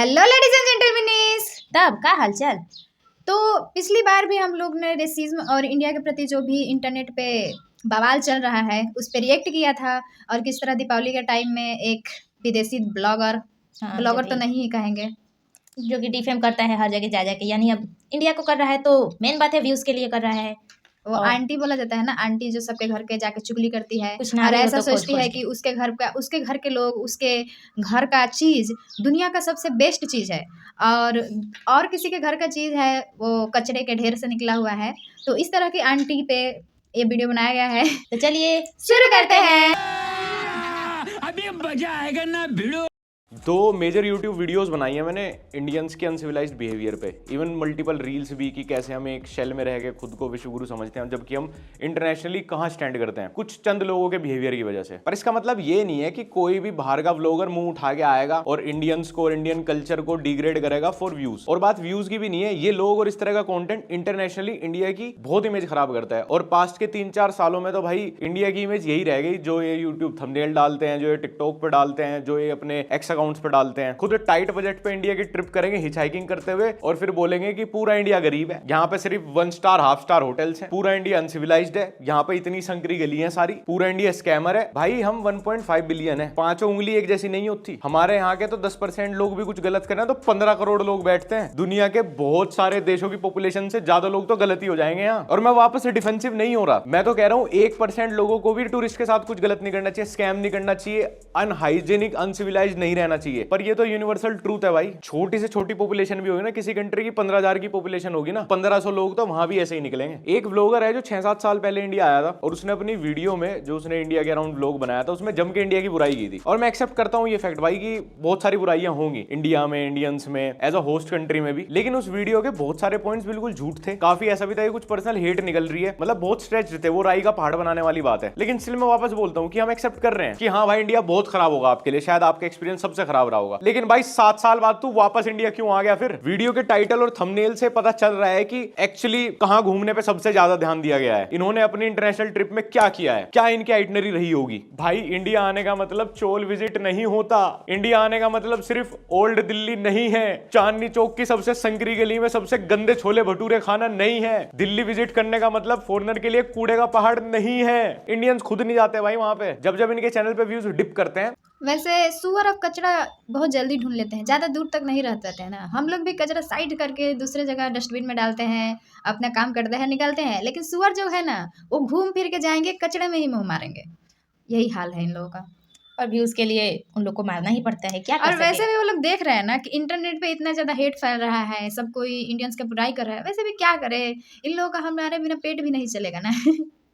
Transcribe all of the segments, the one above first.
Hello ladies and जेंटलमैनिस, तब का हालचाल। तो पिछली बार भी हम लोग ने रेसिज्म और इंडिया के प्रति जो भी इंटरनेट पे बवाल चल रहा है उस पर रिएक्ट किया था, और किस तरह दीपावली के टाइम में एक विदेशी ब्लॉगर ब्लॉगर तो नहीं ही कहेंगे, जो कि डिफेम करता है हर जगह जा जाके, यानी अब इंडिया को कर रहा है तो मेन बात है व्यूज के लिए कर रहा है। वो आंटी बोला जाता है ना, आंटी जो सबके घर के जाके चुगली करती है कुछ और ऐसा तो सोचती है कि उसके घर के लोग, उसके घर का चीज दुनिया का सबसे बेस्ट चीज है, और किसी के घर का चीज है वो कचरे के ढेर से निकला हुआ है। तो इस तरह की आंटी पे ये वीडियो बनाया गया है। तो चलिए शुरू करते हैं। अभी मजा आएगा ना भिड़ो। दो मेजर यूट्यूब वीडियोस बनाई हैं मैंने इंडियंस के अनसिविलाइज्ड बिहेवियर पे, इवन मल्टीपल रील्स भी कि कैसे हम एक शेल में रह के खुद को विश्वगुरु समझते हैं जबकि हम इंटरनेशनली कहाँ स्टैंड करते हैं कुछ चंद लोगों के बिहेवियर की वजह से। पर इसका मतलब ये नहीं है कि कोई भी बाहर का व्लॉगर मुंह उठा के आएगा और इंडियंस को और इंडियन कल्चर को डिग्रेड करेगा फॉर व्यूज। और बात व्यूज की भी नहीं है, ये लोग और इस तरह का कॉन्टेंट इंटरनेशनली इंडिया की बहुत इमेज खराब करता है। और पास्ट के 3-4 सालों में तो भाई इंडिया की इमेज यही रह गई, जो ये यूट्यूब थंबनेल डालते हैं, जो ये टिकटॉक पे डालते हैं, जो ये अपने एक्स अकाउंट्स पे डालते हैं। खुद टाइट बजट पे इंडिया की ट्रिप करेंगे हिचहाइकिंग करते हुए और फिर बोलेंगे कि पूरा इंडिया गरीब है, यहाँ पे सिर्फ 1 स्टार हाफ स्टार होटल्स हैं, पूरा इंडिया अनसिविलाइज्ड है, यहाँ पे इतनी संकरी गली है सारी, पूरा इंडिया स्कैमर है। भाई हम 1.5 बिलियन है, पांचों उंगली एक जैसी नहीं होती। हमारे यहाँ के तो 10% लोग भी कुछ गलत करें तो 15 करोड़ लोग बैठते हैं। दुनिया के बहुत सारे देशों की पॉपुलेशन से ज्यादा लोग तो गलती हो जाएंगे यहाँ। और मैं वापस से डिफेंसिव नहीं हो रहा, मैं तो कह रहा हूँ 1% लोगों को भी टूरिस्ट के साथ कुछ गलत नहीं करना चाहिए, स्कैम नहीं करना चाहिए, अनहाइजेनिक अनसिविलाइज्ड नहीं रहना चाहिए। पर ये तो यूनिवर्सल ट्रूथ है भाई, छोटी से छोटी पॉपुलेशन भी होगी ना किसी कंट्री की, 15,000 की पॉपुलेशन होगी ना, 1500 लोग तो वहां भी ऐसे ही निकलेंगे। एक व्लॉगर है जो 6-7 साल पहले इंडिया आया था और उसने अपनी वीडियो में जो उसने इंडिया के अराउंड व्लॉग बनाया था उसमें जम के इंडिया की बुराई की थी। और मैं एक्सेप्ट करता हूं ये फैक्ट भाई कि बहुत सारी बुराइयां होंगी इंडिया में, इंडियंस में, एज अ होस्ट कंट्री में भी। लेकिन उस वीडियो के बहुत सारे पॉइंट्स बिल्कुल झूठ थे, काफी ऐसा भी था कि कुछ पर्सनल हेट निकल रही है, मतलब बहुत स्ट्रेच थे, वो राई का पहाड़ बनाने वाली बात है। लेकिन स्टिल मैं वापस बोलता हूँ कि हम एक्सेप्ट कर रहे हैं कि हाँ भाई इंडिया बहुत खराब होगा आपके लिए, शायद आपका एक्सपीरियंस सबसे खराब रहा होगा। लेकिन भाई 7 साल बाद तू वापस इंडिया क्यों आ गया? फिर वीडियो के टाइटल और थंबनेल से पता चल रहा है कि एक्चुअली कहां घूमने पे सबसे ज्यादा ध्यान दिया गया है, इन्होंने अपनी इंटरनेशनल ट्रिप में क्या किया है, क्या इनकी आइटनरी रही होगी। भाई इंडिया आने का मतलब चोल विजिट नहीं होता, इंडिया आने का मतलब सिर्फ ओल्ड दिल्ली नहीं है, चांदनी चौक की सबसे संकरी गली में सबसे गंदे छोले भटूरे खाना नहीं है, दिल्ली विजिट करने का मतलब फॉरेनर के लिए कूड़े का पहाड़ नहीं है। इंडियंस खुद नहीं जाते भाई वहां पे, जब इनके चैनल पे व्यूज डिप करते हैं। वैसे सुअर और कचरा बहुत जल्दी ढूंढ लेते हैं, ज़्यादा दूर तक नहीं रह पाते हैं ना। हम लोग भी कचरा साइड करके दूसरे जगह डस्टबिन में डालते हैं, अपना काम करते हैं, निकलते हैं। लेकिन सुअर जो है ना वो घूम फिर के जाएंगे, कचरे में ही मुंह मारेंगे। यही हाल है इन लोगों का, और व्यूज के लिए उन लोग को मारना ही पड़ता है, क्या कर और वैसे भी वो लोग देख रहे हैं ना कि इंटरनेट पे इतना ज़्यादा हेट फैल रहा है, सब कोई इंडियंस का बुराई कर रहा है। वैसे भी क्या करे, इन लोगों का हमारे बिना पेट भी नहीं चलेगा ना।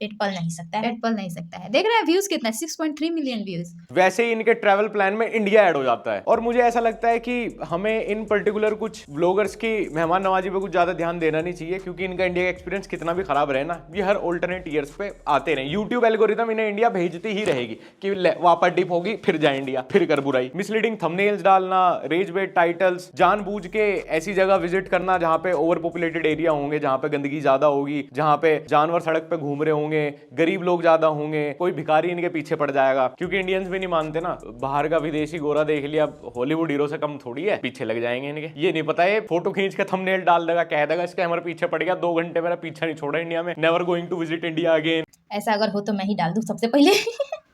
पेट पल नहीं सकता है, पेट पल नहीं सकता है। देख रहे हैं व्यूज कितना, 6.3 मिलियन व्यूज। वैसे ही इनके ट्रैवल प्लान में इंडिया ऐड हो जाता है। और मुझे ऐसा लगता है कि हमें इन पर्टिकुलर कुछ व्लॉगर्स की मेहमान नवाजी पे कुछ ज्यादा ध्यान देना नहीं चाहिए, क्योंकि इनका इंडिया का एक्सपीरियंस कितना भी खराब रहे ना, ये हर ऑल्टरनेट ईयर्स पे आते रहे। यूट्यूब एल्गोरिथम इन्हें इंडिया भेजती ही रहेगी कि वापस डिप होगी फिर जा इंडिया, फिर कर बुराई, मिसलीडिंग थंबनेल्स डालना, रेज बेट टाइटल्स, जानबूझ के ऐसी जगह विजिट करना जहां पे ओवर पॉपुलेटेड एरिया होंगे, जहां पे गंदगी ज्यादा होगी, जहां पे जानवर सड़क पे घूम रहे होंगे, गरीब लोग ज्यादा होंगे, कोई भिखारी इनके पीछे पड़ जाएगा। क्योंकि इंडियंस भी नहीं मानते ना, बाहर का विदेशी गोरा देख लिया, हॉलीवुड हीरो से कम थोड़ी है, पीछे लग जाएंगे इनके। ये नहीं पता है फोटो खींच के थंबनेल डाल देगा, कह देगा इसके हमारे पीछे पड़ गया, 2 घंटे मेरा पीछा नहीं छोड़ा इंडिया में, never going to visit India again. ऐसा अगर हो तो मैं ही डाल दूं सबसे पहले।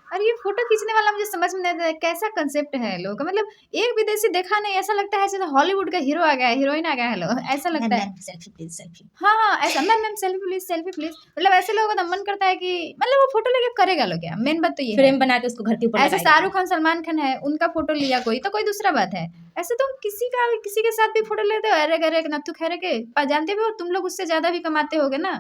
और ये फोटो खींचने वाला मुझे समझ में नहीं आता है, कैसा कंसेप्ट है लोगों का। मतलब एक विदेशी देखा नहीं, ऐसा लगता है जैसे हॉलीवुड का हीरो आ गया है, हीरोइन आ गया है, लो ऐसा लगता है। Selfie please, selfie. हाँ ऐसा, ma'am selfie please, selfie please. मतलब ऐसे लोगों का तो मन करता है कि मतलब वो फोटो लेके करेगा लोग क्या। मेन बात तो ये फ्रेम बना के उसको घर के ऊपर ऐसे शाहरुख खान, सलमान खान है, उनका फोटो लिया कोई तो कोई दूसरा बात है। ऐसे तुम किसी के साथ भी फोटो लेते हो, अरे गरे नत्थु खैरे के जानते भी हो, तुम लोग उससे ज्यादा भी कमाते होगे ना,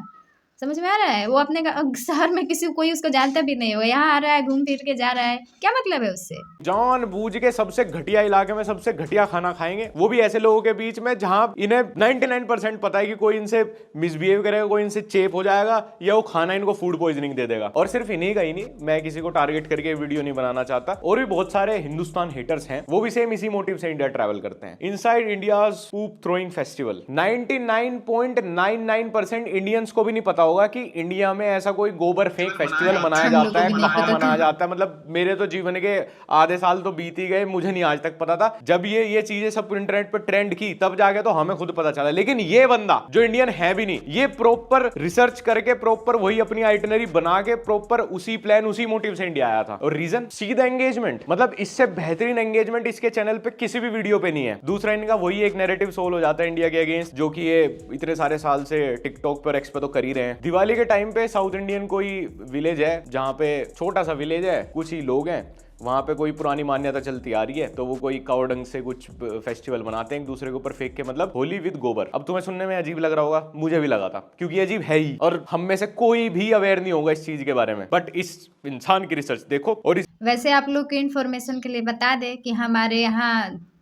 समझ में आ रहा है। वो अपने शहर में किसी कोई उसको जानता भी नहीं होगा, यहाँ आ रहा है घूम फिर के जा रहा है, क्या मतलब है उससे। जान बूझ के सबसे घटिया इलाके में सबसे घटिया खाना खाएंगे, वो भी ऐसे लोगों के बीच में जहां इन्हें 99% पता है कि कोई इनसे मिसबिहेव करेगा, कोई इनसे चेप हो जाएगा या वो खाना इनको फूड पॉइजनिंग दे देगा। और सिर्फ इन्हीं का ही नहीं, मैं किसी को टारगेट करके वीडियो नहीं बनाना चाहता, और भी बहुत सारे हिंदुस्तान हेटर्स हैं, वो भी सेम इसी मोटिव से इंडिया ट्रैवल करते हैं। इनसाइड इंडियाज पूप थ्रोइंग फेस्टिवल 99.99% इंडियंस को भी नहीं पता होगा कि इंडिया में ऐसा कोई गोबर फेंक फेस्टिवल मनाया हम लोगों जाता है, को भी नहीं कहाँ पता था। मनाया जाता है। मतलब मेरे तो जीवन के आधे साल तो बीत ही गए, मुझे नहीं आज तक पता था। जब ये चीजें सब इंटरनेट पर ट्रेंड की तब जाके तो हमें खुद पता चला। लेकिन ये बंदा जो इंडियन है भी नहीं, ये प्रॉपर रिसर्च करके प्रॉपर वही अपनी आइटनरी बना के प्रॉपर उसी प्लान उसी मोटिव से इंडिया आया था। और रीजन सीधा एंगेजमेंट, मतलब इससे बेहतरीन एंगेजमेंट इसके चैनल पे किसी भी वीडियो पे नहीं है। दूसरा इनका वही एक नैरेटिव सोल हो जाता है इंडिया के अगेंस्ट, जो कि ये इतने सारे साल से टिकटॉक पर एक्स पे तो कर ही रहे हैं। दिवाली के टाइम पे साउथ इंडियन कोई विलेज है जहां पे छोटा सा विलेज है, कुछ ही लोग हैं, वहां पे कोई पुरानी मान्यता चलती आ रही है, तो वो कोई कावड़ंग से कुछ फेस्टिवल मनाते हैं एक दूसरे के ऊपर फेंक के, मतलब होली विद गोबर। अब तुम्हें सुनने में अजीब लग रहा होगा, मुझे भी लगा था, क्योंकि अजीब है ही और हम में से कोई भी अवेयर नहीं होगा इस चीज के बारे में। बट इस इंसान की रिसर्च देखो। और वैसे आप लोग के इन्फॉर्मेशन के लिए बता दे कि हमारे यहाँ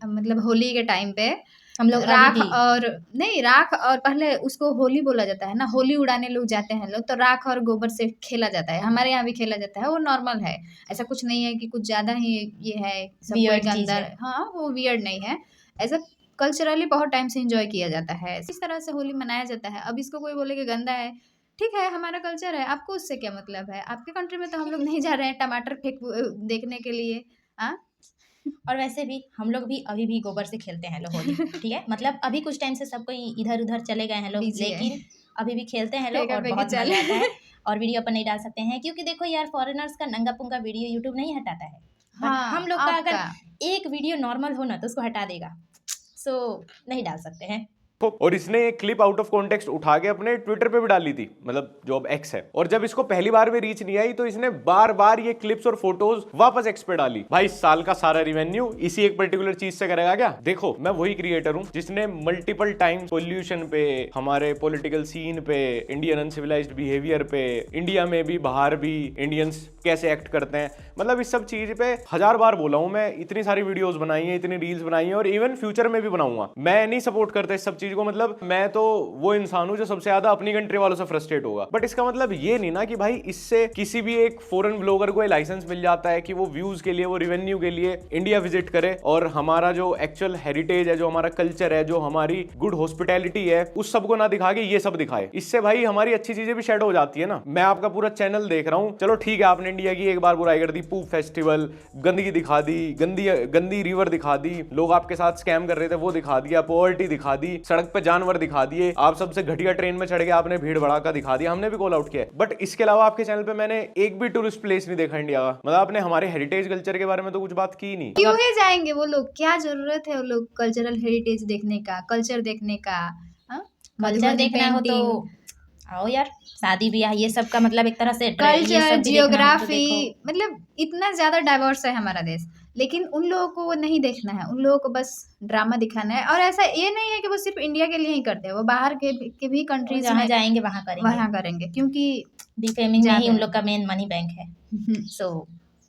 मतलब होली के टाइम पे हम लोग राख और नहीं राख और पहले उसको होली बोला जाता है ना, होली उड़ाने लोग जाते हैं लोग, तो राख और गोबर से खेला जाता है। हमारे यहाँ भी खेला जाता है, वो नॉर्मल है, ऐसा कुछ नहीं है कि कुछ ज्यादा ही ये है सब Weird कोई के चीज़ अंदर। है। हाँ, वो वियर्ड नहीं है, ऐसा कल्चरली बहुत टाइम से एंजॉय किया जाता है, इस तरह से होली मनाया जाता है। अब इसको कोई बोले कि गंदा है, ठीक है, हमारा कल्चर है, आपको उससे क्या मतलब है? आपके कंट्री में तो हम लोग नहीं जा रहे हैं टमाटर फेंक देखने के लिए। हाँ, और वैसे भी हम लोग भी अभी भी गोबर से खेलते हैं लोग होली, ठीक है। मतलब अभी कुछ टाइम से सब कोई इधर उधर चले गए हैं लोग, Busy है। लेकिन अभी भी खेलते हैं लोग फेंका और फेंकी बहुत चल। मजा आता है। और वीडियो अपन नहीं डाल सकते हैं क्योंकि देखो यार, फॉरेनर्स का नंगा पुंगा वीडियो यूट्यूब नहीं हटाता है। But हाँ, हम लोग का आपका। अगर एक वीडियो नॉर्मल हो ना तो उसको हटा देगा, सो नहीं डाल सकते हैं। और इसने एक क्लिप आउट ऑफ कॉन्टेक्स्ट उठा के अपने ट्विटर पे भी डाली थी, मतलब जो अब एक्स है। और जब इसको पहली बार भी रीच नहीं आई तो इसने बार बार ये क्लिप्स और फोटोज वापस एक्स पे डाली। भाई साल का सारा रिवेन्यू इसी एक पर्टिकुलर चीज से करेगा क्या? देखो, मैं वही क्रिएटर हूं जिसने मल्टीपल टाइम पोल्यूशन पे, हमारे पॉलिटिकल सीन पे, इंडियन अनसिविलाइज्ड बिहेवियर पे, इंडिया में भी बाहर भी इंडियंस कैसे एक्ट करते हैं, मतलब इस सब चीज पे 1000 बार बोला हूं मैं। इतनी सारी वीडियोस बनाई हैं, इतनी रील्स बनाई हैं और इवन फ्यूचर में भी बनाऊंगा। मैं नहीं सपोर्ट करता इस सब चीज को, मतलब मैं तो वो इंसान हूं जो सबसे ज्यादा अपनी कंट्री वालों से फ्रस्ट्रेट होगा। बट इसका मतलब ये नहीं ना कि भाई इससे किसी भी एक फॉरेन ब्लॉगर को लाइसेंस मिल जाता है कि वो व्यूज के लिए, वो रिवेन्यू के लिए इंडिया विजिट करे और हमारा जो एक्चुअल हेरिटेज है, जो हमारा कल्चर है, जो हमारी गुड हॉस्पिटैलिटी है, उस सब को ना दिखा के ये सब दिखाए। इससे भाई हमारी अच्छी चीजें भी शेड हो जाती है ना। मैं आपका पूरा चैनल देख रहा हूं, चलो ठीक है, आपने इंडिया की एक बार बुराई कर दी, पूप फेस्टिवल, गंदगी दिखा दी, गंदी रिवर दिखा दी, लोग आपके साथ स्कैम कर रहे थे वो दिखा दिया, पॉवर्टी दिखा दी, सड़क पे जानवर दिखा दिए, आप सबसे घटिया ट्रेन में चढ़ के आपने भीड़ भड़ाका दिखा दिया, हमने भी कॉल आउट किया। बट इसके अलावा आपके चैनल पे मैंने एक भी टूरिस्ट प्लेस नहीं देखा इंडिया का, मतलब आपने हमारे हेरिटेज कल्चर के बारे में तो कुछ बात की नहीं। क्यों ही जाएंगे वो लोग, क्या जरूरत है वो लोग कल्चरल हेरिटेज देखने का, कल्चर देखने का? कल्चर देखना हो तो आओ यार, शादी ब्याह ये सब का मतलब एक तरह से ये सब कल्चर, भी देखना हो तो जियोग्राफी, देखो। मतलब इतना ज्यादा डाइवर्स है हमारा देश, लेकिन उन लोगों को वो नहीं देखना है, उन लोगों को बस ड्रामा दिखाना है। और ऐसा ये नहीं है कि वो सिर्फ इंडिया के लिए ही करते हैं, वो बाहर के भी कंट्रीज जहाँ में जाएंगे वहाँ करेंगे, वहाँ करेंगे, क्योंकि डिफेमिंग में ही ज्यादा उन लोग का मेन मनी बैंक है, सो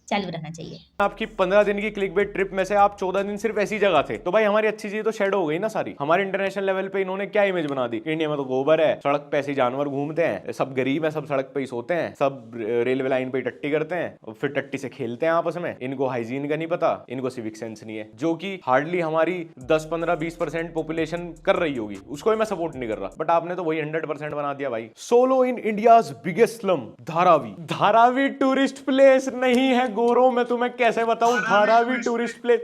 चालू रहना चाहिए। आपकी 15 दिन की क्लिकबेट ट्रिप में से आप 14 दिन सिर्फ ऐसी जगह थे, तो भाई हमारी अच्छी चीज तो शेड हो गई ना सारी। हमारे इंटरनेशनल लेवल पे इन्होंने क्या इमेज बना दी, इंडिया में तो गोबर है, सड़क पे ऐसे जानवर घूमते हैं, सब गरीब है, सब सड़क पे ही सोते हैं, सब रेलवे लाइन पे टट्टी करते हैं और फिर टट्टी से खेलते हैं आपस में, इनको हाइजीन का नहीं पता, इनको सिविक सेंस नहीं है, जो कि हार्डली हमारी 10-15-20% पॉपुलेशन कर रही होगी, उसको भी मैं सपोर्ट नहीं कर रहा। बट आपने तो वही 100% बना दिया भाई। Solo in India's biggest slum, Dharavi. Dharavi tourist place नहीं है गोरो, मैं तुम्हें कैसे बताऊं धारावी टूरिस्ट प्लेस।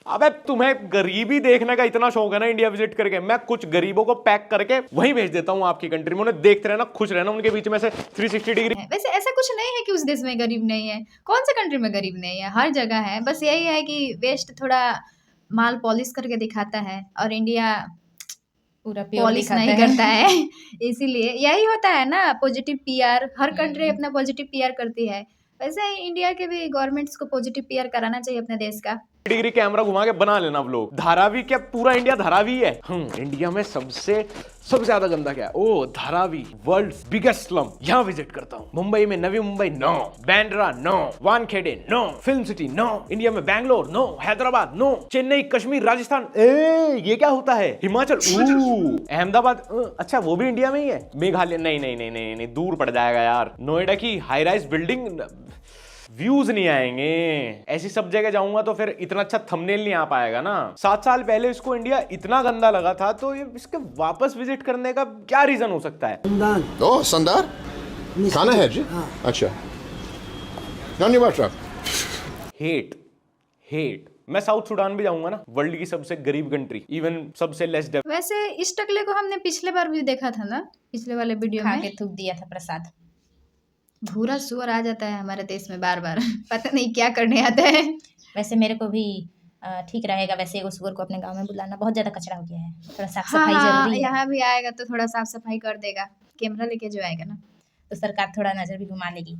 अबे तुम्हें गरीबी देखने का इतना शौक है ना इंडिया विजिट करके, मैं कुछ गरीबों को पैक करके वहीं भेज देता हूं आपकी कंट्री में, उन्हें देखते रहना, खुश रहना, उनके बीच में से 360 डिग्री। वैसे ऐसा कुछ नहीं है कि उस देश में गरीब नहीं है, कौन से कंट्री में गरीब नहीं है, हर जगह है। बस यही है कि वेस्ट थोड़ा माल पॉलिश करके दिखाता है और इंडिया पूरा प्योर पॉलिश नहीं करता है इसीलिए यही होता है ना, पॉजिटिव पीआर, हर कंट्री अपना पॉजिटिव पीआर करती है, वैसे ही इंडिया के भी गवर्नमेंट्स को पॉजिटिव पीआर कराना चाहिए अपने देश का। डिग्री कैमरा घुमा के बना लेना व्लॉग। धारावी क्या पूरा इंडिया धारावी है? इंडिया में सबसे ज्यादा गंदा क्या है? ओ धारावी, वर्ल्ड बिगेस्ट स्लम, यहाँ विजिट करता हूँ। मुंबई में Navi Mumbai no, Bandra no, Wankhede no, film city no, India में बैंगलोर नो, हैदराबाद नो, चेन्नई, कश्मीर, राजस्थान, ये क्या होता है? हिमाचल, अहमदाबाद, अच्छा वो भी इंडिया में ही है। मेघालय नहीं, दूर पड़ जाएगा यार। नोएडा की हाई राइज बिल्डिंग, व्यूज नहीं आएंगे। ऐसी सब जगह जाऊंगा तो फिर इतना अच्छा थंबनेल नहीं आ पाएगा ना। 7 साल पहले इसको इंडिया इतना गंदा लगा था, तो ये इसके वापस विजिट करने का क्या रीजन हो सकता है? ओह संदार खाना है जी। अच्छा धन्यवाद। Hate hate. मैं साउथ सूडान भी जाऊंगा ना, वर्ल्ड की सबसे गरीब कंट्री, इवन सबसे लेस डेवलप। वैसे इस टकले को हमने पिछले बार भी देखा था ना, पिछले वाले वीडियो खा में। के थूक दिया था प्रसाद। भूरा सुअर आ जाता है हमारे देश में बार बार पता नहीं क्या करने आता है। वैसे मेरे को भी ठीक रहेगा वैसे एगो सुअर को अपने गांव में बुलाना। बहुत ज्यादा कचरा हो गया है, थोड़ा साफ हाँ सफाई हाँ, जरूरी है। यहाँ भी आएगा तो थोड़ा साफ सफाई कर देगा, कैमरा लेके जो आएगा ना। तो सरकार थोड़ा नजर भी घुमा लेगी।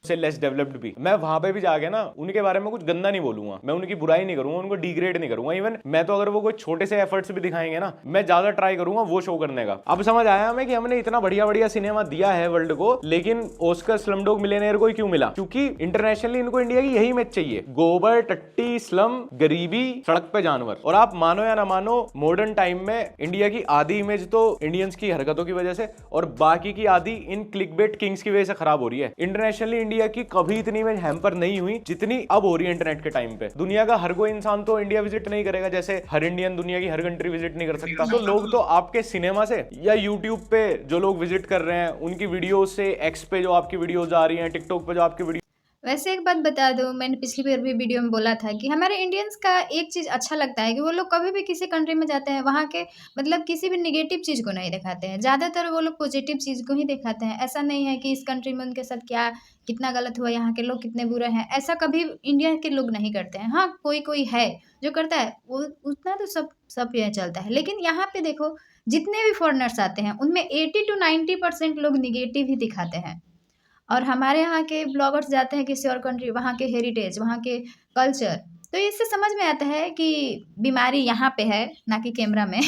से लेस डेवलप्ड भी। मैं वहां पे भी जाके ना उनके बारे में कुछ गंदा नहीं बोलूंगा, मैं उनकी बुराई नहीं करूंगा, उनको डिग्रेड नहीं करूंगा। इवन मैं तो अगर वो कोई छोटे से एफर्ट्स भी दिखाएंगे ना, मैं ज्यादा ट्राई करूंगा वो शो करने का। अब समझ आया हमें कि हमने इतना बढ़िया बढ़िया सिनेमा दिया है वर्ल्ड को, लेकिन ऑस्कर स्लमडॉग मिलियनेयर को ही क्यों मिला? क्योंकि इंटरनेशनली इनको इंडिया की यही इमेज चाहिए, गोबर, टट्टी, स्लम, गरीबी, सड़क पे जानवर। और आप मानो या ना मानो, मॉडर्न टाइम में इंडिया की आधी इमेज तो इंडियंस की हरकतों की वजह से और बाकी की आधी इन क्लिकबेट किंग्स की वजह से खराब हो रही है। इंटरनेशनली इंडिया की कभी इतनी इमेज हैम्पर नहीं हुई जितनी अब हो रही है इंटरनेट के टाइम पे। दुनिया का हर कोई इंसान तो इंडिया विजिट नहीं करेगा, जैसे हर इंडियन दुनिया की हर कंट्री विजिट नहीं कर सकता। तो लोग तो आपके सिनेमा से या यूट्यूब पे जो लोग विजिट कर रहे हैं उनकी वीडियो से, एक्स पे जो आपकी वीडियोज आ रही हैं, टिकटॉक पे जो आपकी वीडियो। वैसे एक बात बता दूं, मैंने पिछली बार भी वीडियो में बोला था कि हमारे इंडियंस का एक चीज़ अच्छा लगता है कि वो लोग कभी भी किसी कंट्री में जाते हैं, वहाँ के मतलब किसी भी निगेटिव चीज़ को नहीं दिखाते हैं। ज़्यादातर वो लोग पॉजिटिव चीज़ को ही दिखाते हैं। ऐसा नहीं है कि इस कंट्री में उनके साथ क्या कितना गलत हुआ, यहाँ के लोग कितने बुरे हैं, ऐसा कभी इंडिया के लोग नहीं करते हैं। हाँ, कोई कोई है जो करता है, वो उतना तो सब ये चलता है। लेकिन यहाँ पे देखो, जितने भी फॉरेनर्स आते हैं उनमें 80 to 90% लोग निगेटिव ही दिखाते हैं। और हमारे यहाँ के ब्लॉगर्स जाते हैं किसी और कंट्री, वहाँ के हेरिटेज, वहाँ के कल्चर, तो इससे समझ में आता है कि बीमारी यहाँ पे है, ना कि कैमरा में।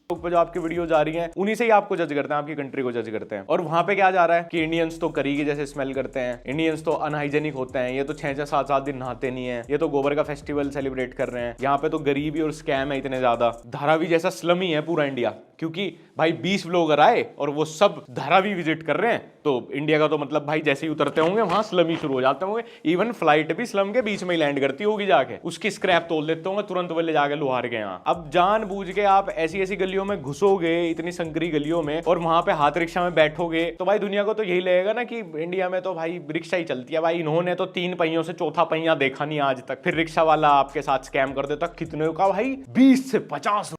पे जो आपकी वीडियो जा रही हैं उन्हीं से ही आपको जज करते हैं, आपकी कंट्री को जज करते हैं। और वहां पे क्या जा रहा है कि इंडियंस तो करी के जैसे स्मेल करते हैं, इंडियंस तो अनहाइजेनिक होते हैं, ये तो 6-6, 7-7 दिन नहाते नहीं है, ये तो गोबर का फेस्टिवल सेलिब्रेट कर रहे हैं, यहाँ पे तो गरीबी और स्कैम है इतने ज्यादा। धारावी जैसा स्लम ही है पूरा इंडिया, क्योंकि भाई 20 व्लॉगर आए और वो सब धारावी विजिट कर रहे हैं, तो इंडिया का तो मतलब भाई जैसे ही उतरते होंगे वहां स्लम ही शुरू हो जाते होंगे। इवन फ्लाइट भी स्लम के बीच में ही लैंड करती होगी, जाके उसकी स्क्रैप तोल देते होंगे तुरंत, वो ले जाके लोहार के यहाँ। अब जानबूझ के आप ऐसी ऐसी गलियों में घुसोगे, इतनी संकरी गलियों में, और वहां पे हाथ रिक्शा में बैठोगे, तो भाई दुनिया को तो यही लगेगा ना कि इंडिया में तो भाई रिक्शा ही चलती है। भाई इन्होंने तो 3 पहियों से चौथा पहिया देखा नहीं आज तक। फिर रिक्शा वाला आपके साथ स्कैम कर देता, कितने का भाई? 20 से 50।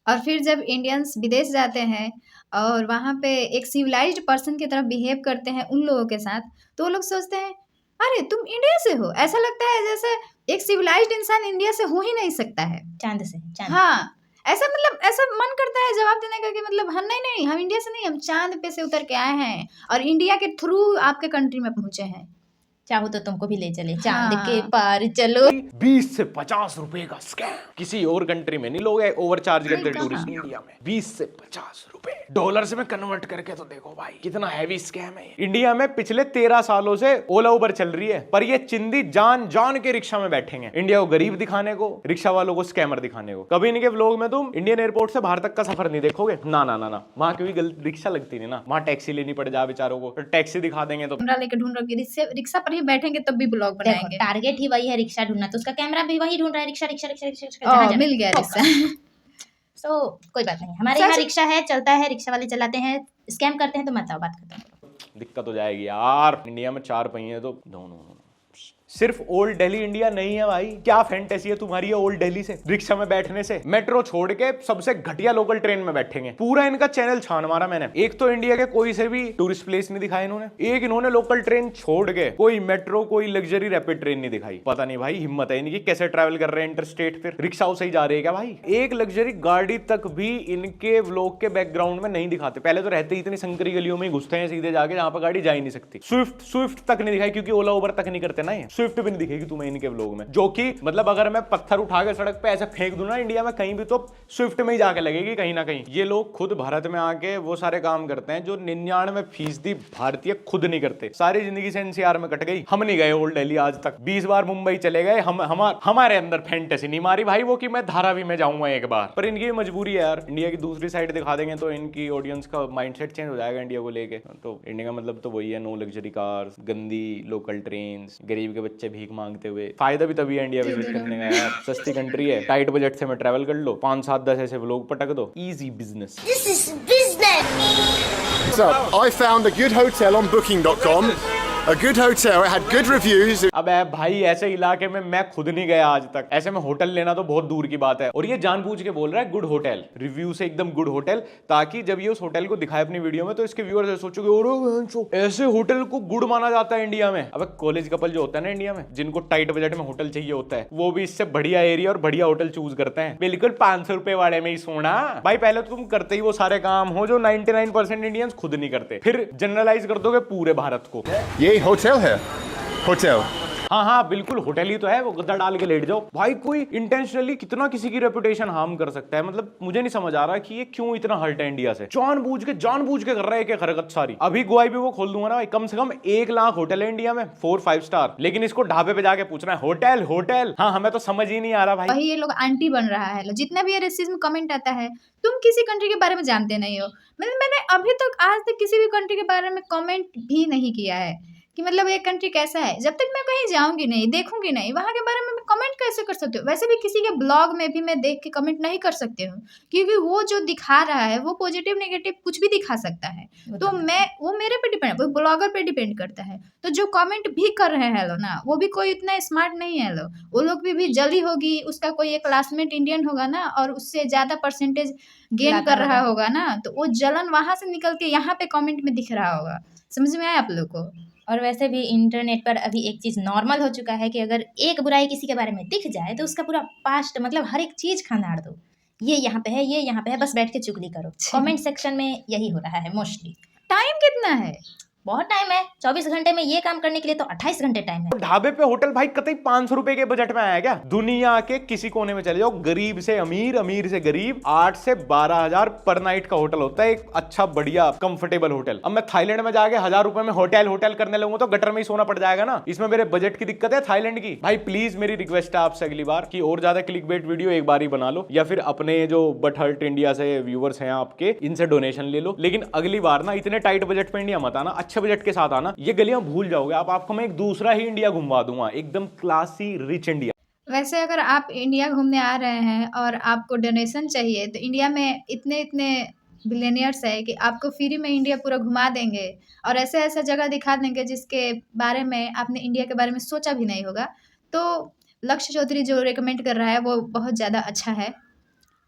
और फिर जब इंडियंस विदेश जाते हैं और वहाँ पे एक सिविलाइज्ड पर्सन की तरह बिहेव करते हैं उन लोगों के साथ, तो वो लोग सोचते हैं अरे तुम इंडिया से हो। ऐसा लगता है जैसे एक सिविलाइज्ड इंसान इंडिया से हो ही नहीं सकता है। चांद से चांद। हाँ, ऐसा मतलब ऐसा मन करता है जवाब देने का कि मतलब हम नहीं हम इंडिया से नहीं, हम चांद पे से उतर के आए हैं और इंडिया के थ्रू आपके कंट्री में पहुंचे हैं। चाहो तो तुमको भी ले चले चांद हाँ। के पार चलो। 20 से 50 रुपए का स्कैम। किसी और कंट्री में नहीं लोग ओवर चार्ज करते टूरिस्ट, इंडिया में 20 से 50 रुपए डॉलर से में कन्वर्ट करके तो देखो भाई कितना हैवी स्कैम है। इंडिया में पिछले 13 सालों से ओला उबर चल रही है, पर ये चिंदी जान जान के रिक्शा में बैठेंगे, इंडिया को गरीब दिखाने को, रिक्शा वालों को स्कैमर दिखाने को। कभी इनके व्लॉग में तुम इंडियन एयरपोर्ट से बाहर तक का सफर नहीं देखोगे, ना ना ना ना। वहां क्योंकि रिक्शा लगती नहीं ना, वहां टैक्सी लेनी पड़ जाए बेचारों को, टैक्सी दिखा देंगे तो कैमरा लेके ढूंढ रहे रिक्शा पर ही बैठेंगे तब भी ब्लॉग देखो बनाएंगे। टारगेट ही वही है, रिक्शा ढूंढना, तो उसका कैमरा भी वही ढूंढ रहा है, rickshaw rickshaw rickshaw rickshaw rickshaw जहाँ मिल गया रिक्शा। तो कोई बात नहीं, हमारे यहाँ रिक्शा है, चलता है, रिक्शा वाले चलाते हैं, स्कैम करते हैं तो मत आओ, बात खत्म। दिक्कत हो जाएगी यार। इंडिया में 4 पहिए तो नो। सिर्फ ओल्ड दिल्ली इंडिया नहीं है भाई। क्या फैंटेसी है तुम्हारी ओल्ड दिल्ली से, रिक्शा में बैठने से? मेट्रो छोड़ के सबसे घटिया लोकल ट्रेन में बैठेंगे। पूरा इनका चैनल छान मारा मैंने। एक तो इंडिया के कोई से भी टूरिस्ट प्लेस नहीं दिखाया इन्होंने, एक इन्होंने लोकल ट्रेन छोड़ के कोई मेट्रो, कोई लग्जरी रैपिड ट्रेन नहीं दिखाई। पता नहीं भाई हिम्मत है इनकी, कैसे ट्रैवल कर रहे हैं इंटरस्टेट, फिर रिक्शा से ही जा रहे हैं क्या भाई? एक लग्जरी गाड़ी तक भी इनके व्लॉग के बैकग्राउंड में नहीं दिखाते। पहले तो रहते इतनी संकरी गलियों में घुसते हैं सीधे जाके जहां पर गाड़ी जा ही नहीं सकती। स्विफ्ट तक नहीं दिखाई, क्योंकि ओला उबर तक नहीं करते ना ये। स्विफ्ट भी नहीं दिखेगी तुम्हें इनके व्लॉग में, जो कि मतलब अगर मैं पत्थर उठा के सड़क पे ऐसे फेंक दूं ना इंडिया में कहीं भी, तो स्विफ्ट में ही जाके लगेगी कहीं ना कहीं। ये लोग खुद भारत में आके वो सारे काम करते हैं जो 99% भारतीय खुद नहीं करते। सारी जिंदगी से एनसीआर में कट गई, हम नहीं गए ओल्ड दिल्ली आज तक, 20 बार मुंबई चले गए, हमारे अंदर फैंटेसी नहीं मारी भाई वो कि मैं धारावी में जाऊंगा एक बार। पर इनकी मजबूरी है यार, इंडिया की दूसरी साइड दिखा देंगे तो इनकी ऑडियंस का माइंडसेट चेंज हो जाएगा इंडिया को लेके। तो इंडिया का मतलब तो वही है, नो लग्जरी कार्स, गंदी लोकल ट्रेन, गरीब के बच्चे भीख मांगते हुए। फायदा भी तभी है इंडिया विजिट करने का यार, सस्ती कंट्री है, टाइट बजट से मैं ट्रैवल कर लो, 5 7 10 ऐसे व्लॉग पटक दो, easy business. So, I found a good hotel on booking.com. A good hotel, it had good reviews. अब भाई ऐसे इलाके में मैं खुद नहीं गया आज तक, ऐसे में होटल लेना तो बहुत दूर की बात है। और ये जानबूझ के बोल रहा है गुड होटल, रिव्यू से एकदम गुड होटल, ताकि जब ये उस होटल को दिखाए अपनी वीडियो में तो इसके व्यूअर्स सोचोगे ऐसे होटल को गुड माना जाता है इंडिया में। अब कॉलेज कपल जो होता है ना इंडिया में, जिनको टाइट बजट में होटल चाहिए होता है, वो भी इससे बढ़िया एरिया और बढ़िया होटल चूज करते हैं, बिल्कुल 500 रुपए वाले में ही सोना। भाई पहले तो तुम करते ही वो सारे काम हो जो 99% इंडियंस खुद नहीं करते, फिर जनरलाइज कर दोगे पूरे भारत को। ये होटल है, होटल। हाँ बिल्कुल होटल ही तो है, वो गद्दा डाल के लेट जाओ। भाई कोई इंटेंशनली कितना किसी की रेपुटेशन हार्म कर सकता है, मतलब मुझे नहीं समझ आ रहा कि ये क्यों इतना हर्ट है इंडिया से, जानबूझ के कर रहा है एक हरकत सारी। अभी गोवा भी वो खोल दूंगा ना भाई, कम से कम 1 लाख होटल है इंडिया में 4-5 स्टार, लेकिन इसको ढाबे पे जाके पूछना है होटल होटल। हाँ हमें तो समझ ही नहीं आ रहा भाई। वही ये लोग आंटी बन रहा है, जितना भी ये रेसिज्म कमेंट आता है, तुम किसी कंट्री के बारे में जानते नहीं हो। मैंने अभी तक आज तक किसी भी कंट्री के बारे में कमेंट भी नहीं किया है कि मतलब ये कंट्री कैसा है। जब तक मैं कहीं जाऊंगी नहीं, देखूंगी नहीं, वहाँ के बारे में मैं कमेंट कैसे कर सकती हूँ। वैसे भी किसी के ब्लॉग में भी मैं देख के कमेंट नहीं कर सकती हूँ, क्योंकि वो जो दिखा रहा है वो पॉजिटिव नेगेटिव कुछ भी दिखा सकता है। तो वो मेरे पे डिपेंड, वो ब्लॉगर पे डिपेंड करता है। तो जो कमेंट भी कर रहे हैं लोग ना, वो भी कोई इतना स्मार्ट नहीं है लोग, वो लोग भी जली होगी, उसका कोई एक क्लासमेट इंडियन होगा ना और उससे ज़्यादा परसेंटेज गेन कर रहा होगा ना, तो वो जलन वहाँ से निकल के यहाँ पे कमेंट में दिख रहा होगा। समझ में आया आप लोग को? और वैसे भी इंटरनेट पर अभी एक चीज़ नॉर्मल हो चुका है कि अगर एक बुराई किसी के बारे में दिख जाए तो उसका पूरा पास्ट मतलब हर एक चीज़ खंगाड़ दो, ये यहाँ पे है, ये यहाँ पे है, बस बैठ के चुगली करो। कमेंट सेक्शन में यही हो रहा है मोस्टली। टाइम कितना है? बहुत टाइम है, 24 घंटे में ये काम करने के लिए तो 28 घंटे टाइम है। ढाबे पे होटल भाई कतई 500 रुपए के बजट में आया क्या? दुनिया के किसी कोने में चले जाओ, गरीब से अमीर, अमीर से गरीब, 8 से 12 हजार पर नाइट का होटल होता है, एक अच्छा बढ़िया कंफर्टेबल होटल। अब मैं थाईलैंड में जाके 1000 रुपए में होटल करने लगूं तो गटर में ही सोना पड़ जाएगा ना। इसमें मेरे बजट की दिक्कत है थाईलैंड की। भाई प्लीज मेरी रिक्वेस्ट है आपसे अगली बार कि और ज्यादा क्लिकबेट वीडियो एक बार ही बना लो, या फिर अपने जो बट हर्ट इंडिया से व्यूअर्स हैं आपके, इनसे डोनेशन ले लो। लेकिन अगली बार ना इतने टाइट बजट पे इंडिया मत आना, अच्छे बजट के साथ आना, ये गलियां भूल जाओगे आप। आपको मैं एक दूसरा ही इंडिया घुमा दूंगा, एकदम क्लासी रिच इंडिया। वैसे अगर आप इंडिया घूमने आ रहे हैं और आपको डोनेशन चाहिए, तो इंडिया में इतने बिलियनियर्स है कि आपको फ्री में इंडिया पूरा घुमा देंगे और ऐसे ऐसा जगह दिखा देंगे जिसके बारे में आपने इंडिया के बारे में सोचा भी नहीं होगा। तो लक्ष्य चौधरी जो रेकमेंड कर रहा है वो बहुत ज़्यादा अच्छा है।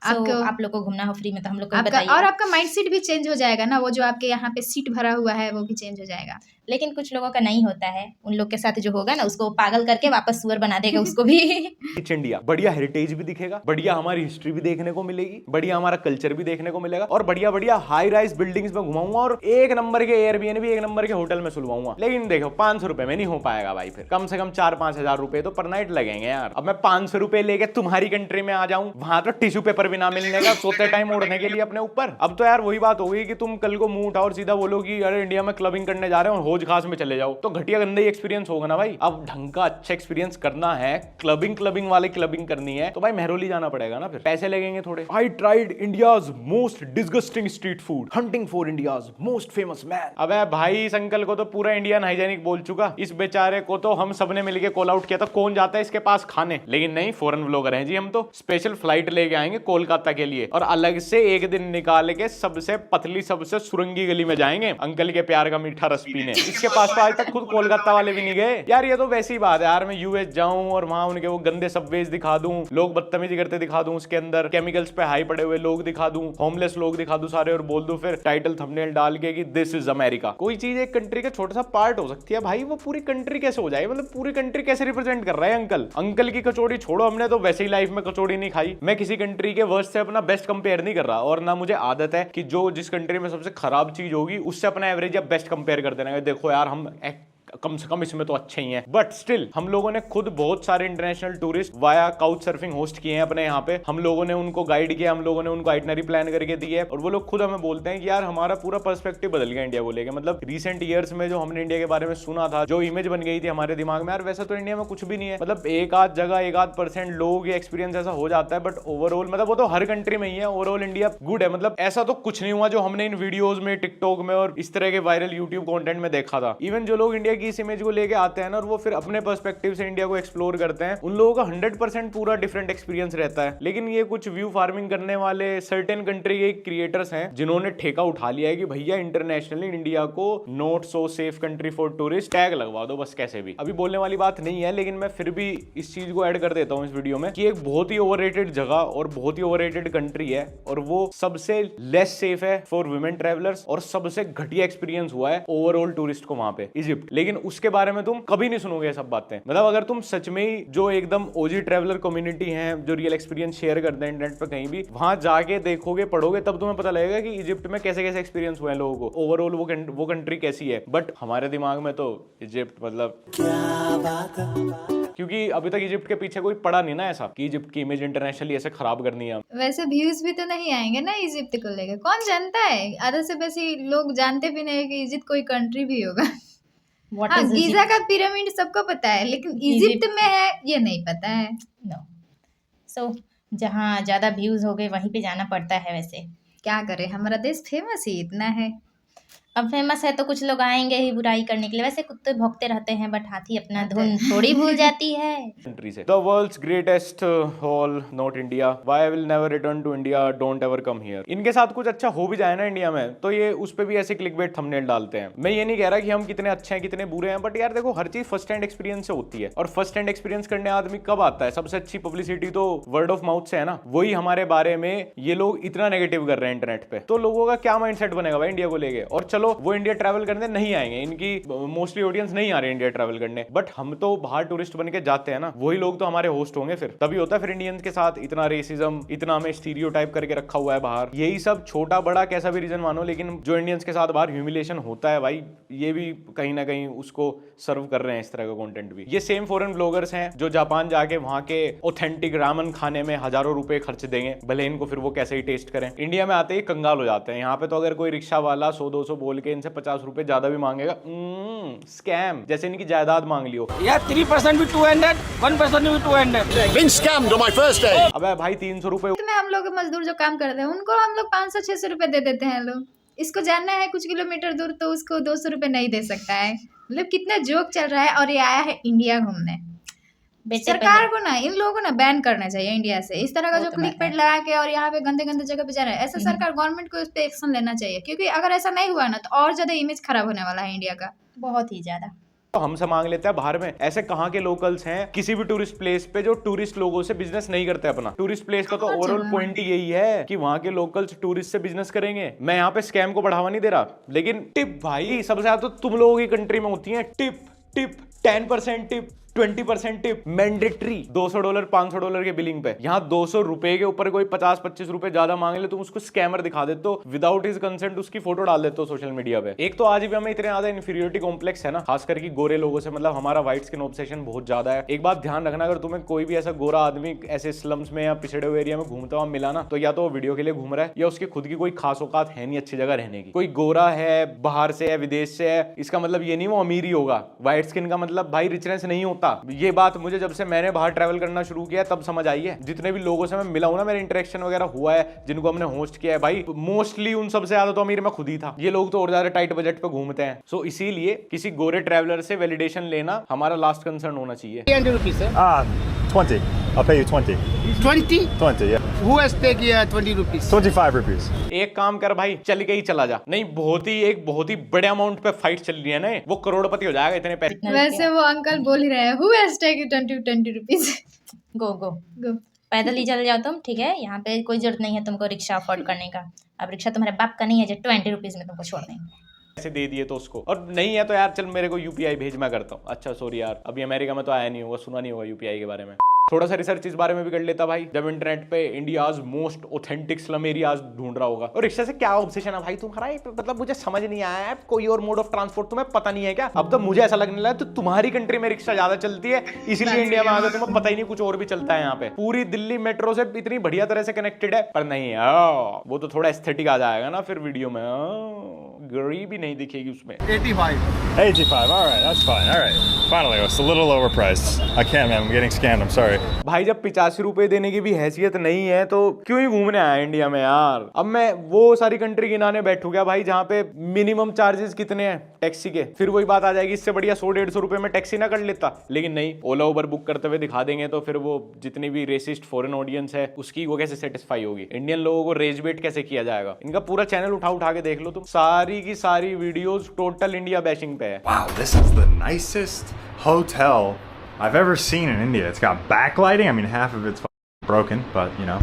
आप लोग को घूमना हो फ्री में तो हम लोग को आपका बताइए। और आपका माइंड सेट भी चेंज हो जाएगा ना, वो जो आपके यहाँ पे सीट भरा हुआ है वो भी चेंज हो जाएगा। लेकिन कुछ लोगों का नहीं होता है, उन लोग के साथ जो होगा ना उसको पागल करके वापस सुअर बना देगा उसको भी। रिच इंडिया, बढ़िया हेरिटेज भी दिखेगा, बढ़िया हमारी हिस्ट्री भी देखने को मिलेगी, बढ़िया हमारा कल्चर भी देखने को मिलेगा, और बढ़िया बढ़िया हाई राइज बिल्डिंग्स में घुमाऊंगा और एक नंबर के एयरबीएनबी, एक नंबर के होटल में सुलवाऊंगा। लेकिन देखो 500 रुपए में नहीं हो पाएगा भाई, फिर कम से कम 4-5 हजार रुपए तो पर नाइट लगेंगे यार। अब मैं 500 रुपए लेके तुम्हारी कंट्री में आ जाऊं, वहां तो टिश्यू पेपर भी ना मिलने का सोते टाइम ओढ़ने के लिए अपने ऊपर। अब तो यार वही बात हो गई कि तुम कल को मुंह उठाओ और सीधा बोलो कि अरे इंडिया में क्लबिंग करने जा रहे हो और हौज खास में चले जाओ, तो घटिया गंदा ही एक्सपीरियंस होगा ना भाई। अब ढंग का अच्छा एक्सपीरियंस करना है, क्लबिंग वाले क्लबिंग करनी है, तो भाई मेहरौली जाना पड़ेगा ना, फिर पैसे लगेंगे थोड़े। I tried India's most disgusting street food, hunting for India's most famous man. अबे भाई इस अंकल को तो पूरा इंडियन हाइजेनिक बोल चुका, इस बेचारे को तो हम सबने मिलके कॉल आउट किया था, कौन जाता है इसके पास खाने। लेकिन नहीं, फॉरेन व्लॉगर हैं जी हम तो, स्पेशल फ्लाइट लेके आएंगे कोलकाता के लिए और अलग से एक दिन निकाल के सबसे पतली सबसे सुरंगी गली में जाएंगे अंकल के प्यार का मीठा रस पीने। इसके पास तो आज तक खुद कोलकाता वाले भी नहीं गए यार। ये तो वैसी बात है यार, मैं यूएस जाऊं और वहां उनके वो गंदे सबवेज दिखा दूं, लोग बदतमीजी करते दिखा दूं, उसके अंदर केमिकल्स पे हाई पड़े हुए लोग दिखा दूं, होमलेस लोग दिखा दूं सारे, और बोल दूं फिर टाइटल थंबनेल डाल के कि दिस इज अमेरिका। कोई चीज एक कंट्री का छोटा सा पार्ट हो सकती है भाई, वो पूरी कंट्री कैसे हो जाए, मतलब पूरी कंट्री कैसे रिप्रेजेंट कर रहा है अंकल। अंकल की कचौड़ी छोड़ो, हमने तो वैसे ही लाइफ में कचौड़ी नहीं खाई। मैं किसी कंट्री के वर्स्ट से अपना बेस्ट कंपेयर नहीं कर रहा, और ना मुझे आदत है कि जो जिस कंट्री में सबसे खराब चीज होगी उससे अपना एवरेज या बेस्ट कंपेयर कर देना। देखो यार हम कम से कम इसमें तो अच्छे ही हैं, बट स्टिल हम लोगों ने खुद बहुत सारे international tourist via couch surfing host किए हैं अपने यहाँ पे। हम लोगों ने उनको गाइड किया, हम लोगों ने उनको आइटनरी प्लान करके दी है, और वो लोग खुद हमें बोलते हैं कि यार हमारा पूरा पर्सपेक्टिव बदल गया इंडिया को लेकर। मतलब रिसेंट ईयर्स में जो हमने इंडिया के बारे में सुना था, जो इमेज बन गई थी हमारे दिमाग में, यार वैसा तो इंडिया में कुछ भी नहीं है। मतलब एक आध जगह एक आध % लोग ये एक्सपीरियंस ऐसा हो जाता है, बट ओवरऑल मतलब वो तो हर कंट्री में ही है, ओवरऑल इंडिया गुड है। मतलब ऐसा तो कुछ नहीं हुआ जो हमने इन वीडियोस में, टिकटॉक में और इस तरह के वायरल यूट्यूब कंटेंट में देखा था। इवन जो लोग इंडिया की इस इमेज को लेके आते हैं ना, और वो फिर अपने पर्सपेक्टिव से इंडिया को एक्सप्लोर करते हैं, उन लोगों का 100% पूरा डिफरेंट एक्सपीरियंस रहता है। लेकिन ये कुछ व्यू फार्मिंग करने वाले सर्टेन कंट्री के क्रिएटर्स हैं जिन्होंने ठेका उठा लिया है कि भैया इंटरनेशनली इंडिया को not so safe country for tourist tag लगवा दो बस कैसे भी। अभी बोलने वाली बात नहीं है, लेकिन मैं फिर भी इस चीज को ऐड कर देता हूं इस वीडियो में कि एक बहुत ही ओवररेटेड जगह और बहुत ही ओवररेटेड कंट्री है, और वो सबसे लेस सेफ है फॉर वुमेन ट्रैवलर्स, और सबसे घटिया एक्सपीरियंस हुआ है ओवरऑल टूरिस्ट को वहां पे, इजिप्ट। लेकिन उसके बारे में तुम कभी नहीं सुनोगे ये सब बातें। मतलब अगर तुम सच में ही जो एकदम ओजी ट्रैवलर कम्युनिटी है, जो रियल एक्सपीरियंस शेयर करते हैं इंटरनेट पे कहीं भी, वहां जाके देखोगे, पढ़ोगे, तब तुम्हें पता लगेगा कि इजिप्ट में कैसे कैसे एक्सपीरियंस हुए हैं लोगों को, ओवरऑल वो कंट्री कैसी है। बट हमारे दिमाग में तो इजिप्ट मतलब क्या बात है, क्योंकि अभी तक इजिप्ट के पीछे कोई पड़ा नहीं ना ऐसा कि इजिप्ट की इमेज इंटरनेशनली ऐसे खराब करनी है। वैसे व्यूज भी तो नहीं आएंगे ना इजिप्ट को लेकर, कौन जानता है, आधे से बेसी लोग जानते भी नहीं कि इजिप्ट कोई कंट्री भी होगा। हाँ, गीजा का पिरामिड सबको पता है, लेकिन इजिप्ट में है ये नहीं पता है। नो सो जहाँ ज़्यादा व्यूज़ हो गए वहीं पे जाना पड़ता है। वैसे क्या करें, हमारा देश फेमस ही इतना है। अब फेमस है तो कुछ लोग आएंगे ही बुराई करने के लिए। वैसे कुत्ते भौंकते रहते हैं, बट हाथी अपना धुन थोड़ी भूल जाती है। कंट्री से the world's greatest hall not India, why I will never return to India, don't ever come here. इनके साथ कुछ अच्छा हो भी जाए ना इंडिया में, तो ये उस पे भी ऐसे क्लिकबेट थंबनेल डालते हैं। मैं ये नहीं कह रहा कि हम कितने अच्छे हैं कितने बुरे हैं, बट यार देखो हर चीज फर्स्ट हैंड एक्सपीरियंस से होती है, और फर्स्ट हैंड एक्सपीरियंस करने आदमी कब आता है? सबसे अच्छी पब्लिसिटी तो वर्ड ऑफ माउथ से है ना। वही हमारे बारे में ये लोग इतना नेगेटिव कर रहे हैं इंटरनेट पे, तो लोगों का क्या माइंडसेट बनेगा भाई इंडिया को लेके। और चलो वो इंडिया ट्रैवल करने नहीं आएंगे, इनकी मोस्टली ऑडियंस नहीं आ रही इंडिया ट्रैवल करने, बट हम तो बाहर टूरिस्ट बन के जाते हैं ना, वही लोग तो हमारे होस्ट होंगे फिर। तभी होता है फिर इंडियंस के साथ इतना रेसिज्म, इतना हमें स्टीरियोटाइप करके रखा हुआ है बाहर। यही सब छोटा बड़ा कैसा भी रीजन मानो, लेकिन जो इंडियंस के साथ बाहर ह्यूमिलेशन होता है भाई, ये भी कहीं ना कहीं उसको सर्व कर रहे हैं इस तरह का कंटेंट भी। ये सेम फॉरेन ब्लॉगर्स हैं जो जापान जाके वहां के ऑथेंटिक रामन खाने में हजारों रुपए खर्च देंगे, भले इनको फिर वो कैसे ही टेस्ट करें। इंडिया में आते ही कंगाल हो जाते हैं। यहाँ पे तो अगर कोई रिक्शा वाला 100-200 बोल के इनसे 50 रुपए ज्यादा भी मांगेगा, स्कैम, जैसे इनकी जायदाद मांग लियो। यार 3% भी 200, 1% भी 200। Been scammed on my first day. अबे भाई 300 रुपए में हम लोग मजदूर जो काम करते हैं उनको हम लोग 500-600 रुपए दे देते हैं। लोग इसको जानना है कुछ किलोमीटर दूर, तो उसको 200 रुपए नहीं दे सकता है। मतलब कितना जोक चल रहा है, और ये आया है इंडिया घूमने। सरकार को ना, इन लोगों को ना बैन करना चाहिए इंडिया से। इस तरह का जो क्लिक पेड लगा के और यहाँ पे गंदे गंदे जगह पे जा रहा है, ऐसा सरकार गवर्नमेंट को इस पे एक्शन लेना चाहिए, क्योंकि अगर ऐसा नहीं हुआ ना तो और ज्यादा इमेज खराब होने वाला है इंडिया का, बहुत ही ज्यादा। तो हमसे मांग लेते हैं बाहर में। ऐसे कहाँ के लोकल्स हैं किसी भी टूरिस्ट प्लेस पे जो टूरिस्ट लोगों से बिजनेस नहीं करते अपना? टूरिस्ट प्लेस का तो ओवरऑल पॉइंट ही यही है कि वहाँ के लोकल्स टूरिस्ट से बिजनेस करेंगे। मैं यहाँ पे स्कैम को बढ़ावा नहीं दे रहा, लेकिन टिप भाई सबसे ज्यादा तो तुम लोगों की कंट्री में होती है। Tip 10% tip, 20% tip mandatory. $200 $500 के बिलिंग पे, यहाँ 200 रुपए के ऊपर कोई 50-25 रुपए ज्यादा मांग ले, तुम उसको स्कैमर दिखा देते हो, विदाउट हिज कंसेंट उसकी फोटो डाल देते हो सोशल मीडिया पे। एक तो आज भी हमें इतने ज्यादा इंफीरियोरिटी कॉम्प्लेक्स है ना, खास करके गोरे लोगों से, मतलब हमारा व्हाइट स्किन ऑब्सेशन बहुत ज्यादा है। एक बात ध्यान रखना, अगर तुम्हें कोई भी ऐसा गोरा आदमी ऐसे स्लम्स में या पिछड़े हुए एरिया में घूमता हुआ मिला ना, तो या तो वीडियो के लिए घूम रहा है या उसकी खुद की कोई खास औकात है नहीं अच्छी जगह रहने की। कोई गोरा है, बाहर से है, विदेश से है, इसका मतलब ये नहीं वो अमीर ही होगा। व्हाइट स्किन का मतलब भाई रिचनेस नहीं होता। ये बात मुझे जब से मैंने बाहर ट्रैवल करना शुरू किया तब समझ आई है। जितने भी लोगों से मैं मिला हूं ना, मेरा इंटरेक्शन वगैरह हुआ है, जिनको हमने होस्ट किया है, भाई मोस्टली उन सबसे ज्यादा तो अमीर मैं खुद ही था। ये लोग तो और ज्यादा टाइट बजट पे घूमते हैं। सो इसीलिए किसी गोरे ट्रैवलर से वैलिडेशन लेना हमारा लास्ट कंसर्न होना चाहिए। 300 rupees, sir. 20. I'll pay you 20. 20? 20, yeah. Who has taken 20 rupees? 25 rupees. एक काम कर भाई, चल के ही चला जा। नहीं एक बहुत ही बड़े अमाउंट पे फाइट चल रही है ना, वो करोड़पति हो जाएगा इतने पैसे। वैसे वो अंकल बोल ही रहे हैं, who has taken 20 rupees. Go पैदल ही चल जाओ तुम, ठीक है? यहाँ पे कोई जरूरत नहीं है तुमको रिक्शा अफोर्ड करने का। अब रिक्शा तुम्हारे बाप का नहीं है जो 20 रुपीज में तुमको छोड़ देंगे। पैसे दे दिए तो उसको, और नहीं है तो यार चल मेरे को यूपीआई भेज, मैं करता हूँ। अच्छा सॉरी यार, अभी अमेरिका में तो आया नहीं होगा, सुना नहीं होगा यूपीआई के बारे में। थोड़ा सा रिसर्च इस बारे में भी कर लेता भाई, जब इंटरनेट पे India's most authentic slum areas ढूंढ रहा होगा। और रिक्शा से क्या ऑब्सेशन है भाई तुम्हारा, मतलब मुझे समझ नहीं आया है, कोई और मोड ऑफ ट्रांसपोर्ट तुम्हें पता नहीं है क्या? अब तो मुझे ऐसा लगने लगा तो तुम्हारी कंट्री में रिक्शा ज्यादा चलती है, इसीलिए इंडिया में आ गए, तुम्हें पता ही नहीं कुछ और भी चलता है यहाँ पे। पूरी दिल्ली मेट्रो से इतनी बढ़िया तरह से कनेक्टेड है, पर नहीं वो तो थोड़ा एस्थेटिक आ जाएगा ना फिर वीडियो में, गरीबी नहीं दिखेगी उसमें। 85, all right, that's fine, all right. Finally, it's a little overpriced. I can't, man, I'm getting scammed, I'm sorry. भाई जब 85 रुपए देने की भी हैसियत नहीं है तो क्यों ही घूमने आया इंडिया में यार। अब मैं वो सारी कंट्री गिनाने बैठू क्या भाई जहाँ पे मिनिमम चार्जेस कितने हैं टैक्सी के, फिर वही बात आ जाएगी, इससे बढ़िया 100-150 रुपए में टैक्सी ना कर लेता। लेकिन नहीं, ओला उबर बुक करते हुए दिखा देंगे तो फिर वो जितनी भी रेसिस्ट फॉरेन ऑडियंस है उसकी वो कैसे सेटिस्फाई होगी, इंडियन लोगों को रेज बेट कैसे किया जाएगा। इनका पूरा चैनल उठा के देख लो तुम, सारी की सारी वीडियोस टोटल इंडिया बैशिंग पे है। Wow, this is the nicest hotel I've ever seen in India. It's got backlighting. I mean, half of it's broken, but you know,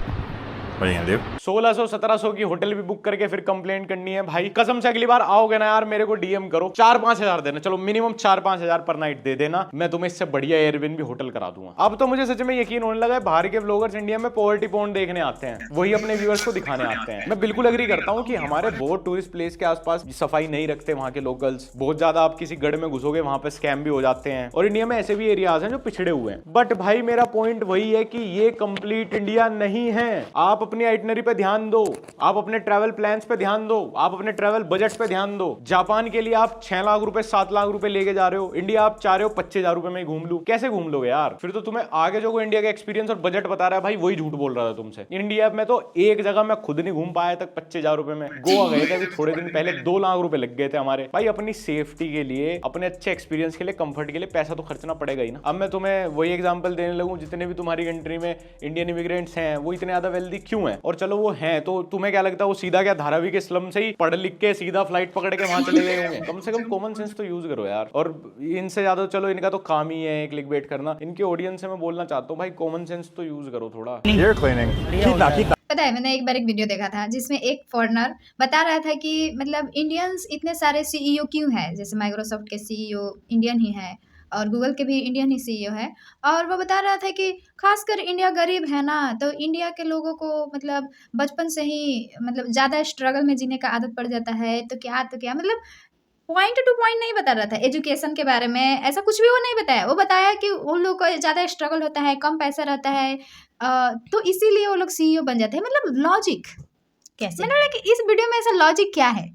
what are you gonna do? 1600-1700 की hotel भी book करके फिर complaint करनी है भाई। कसम से अगली बार आओगे ना यार मेरे को डीएम करो, 4-5 हजार देना, चलो मिनिमम 4-5 हजार पर नाइट दे देना, मैं तुम्हें इससे बढ़िया एयरबिन भी होटल करा दूंगा। अब तो मुझे सच में यकीन होने लगा है बाहर के व्लॉगर्स इंडिया में पॉवर्टी पॉइंट देखने आते हैं, वही अपने व्यूअर्स को दिखाने आते हैं। मैं बिल्कुल एग्री करता हूँ कि हमारे बहुत टूरिस्ट प्लेस के आसपास सफाई नहीं रखते वहाँ के लोकल्स, बहुत ज्यादा आप किसी गढ़ में घुसोगे वहां पे स्कैम भी हो जाते हैं, और इंडिया में ऐसे भी एरियाज हैं जो पिछड़े हुए हैं। बट भाई मेरा पॉइंट वही है कि ये कंप्लीट इंडिया नहीं है। आप अपनी आइटनरी पे ध्यान दो, आप अपने ट्रैवल प्लान्स पे ध्यान दो, आप अपने ट्रैवल बजट पे ध्यान दो। जापान के लिए आप 6 लाख रुपए 7 लाख रुपए लेके जा रहे हो, इंडिया आप चाह रहे हो 25,000 रुपए में ही घूम लूं, कैसे घूम लोगे यार? फिर तो तुम्हें आगे जो इंडिया का एक्सपीरियंस और बजट बता रहा है भाई वही झूठ बोल रहा था तुमसे। इंडिया में तो एक जगह मैं खुद नहीं घूम पाया तक 25,000 रुपए में। गोवा गए थे अभी थोड़े दिन पहले, 2 लाख रुपए लग गए थे हमारे। भाई अपनी सेफ्टी के लिए, अपने अच्छे एक्सपीरियंस के लिए, कंफर्ट के लिए पैसा तो खर्चना पड़ेगा ही ना। अब मैं तुम्हें वही एग्जांपल देने लगूं, जितने भी तुम्हारी कंट्री में इंडियन इमिग्रेंट्स हैं वो इतने ज्यादा वेल्दी क्यों हैं? और चलो वो हैं तो तुम्हें क्या लगता है वो सीधा क्या धारावी के स्लम से ही पढ़ लिख के सीधा फ्लाइट पकड़ के वहां चले गए होंगे? कम से कम कॉमन सेंस तो यूज करो यार। और इनसे ज्यादा चलो इनका तो काम ही है क्लिकबेट करना, इनके ऑडियंस से मैं बोलना चाहता हूँ भाई कॉमन सेंस तो यूज करो थोड़ा। Ear cleaning. Keep that. पता है मैंने एक बार एक वीडियो देखा था जिसमें एक फॉरेनर बता रहा था कि मतलब इंडियंस इतने सारे सीईओ क्यों है, जैसे माइक्रोसॉफ्ट के सीईओ इंडियन ही है और गूगल के भी इंडियन ही सीईओ है। और वो बता रहा था कि खासकर इंडिया गरीब है ना, तो इंडिया के लोगों को मतलब बचपन से ही मतलब ज़्यादा स्ट्रगल में जीने का आदत पड़ जाता है। तो क्या मतलब पॉइंट टू पॉइंट नहीं बता रहा था एजुकेशन के बारे में, ऐसा कुछ भी वो नहीं बताया। वो बताया कि उन लोग को ज़्यादा स्ट्रगल होता है, कम पैसा रहता है, तो इसीलिए वो लोग सीईओ बन जाते हैं। मतलब लॉजिक कैसे? मैंने बोला कि इस वीडियो में ऐसा लॉजिक क्या है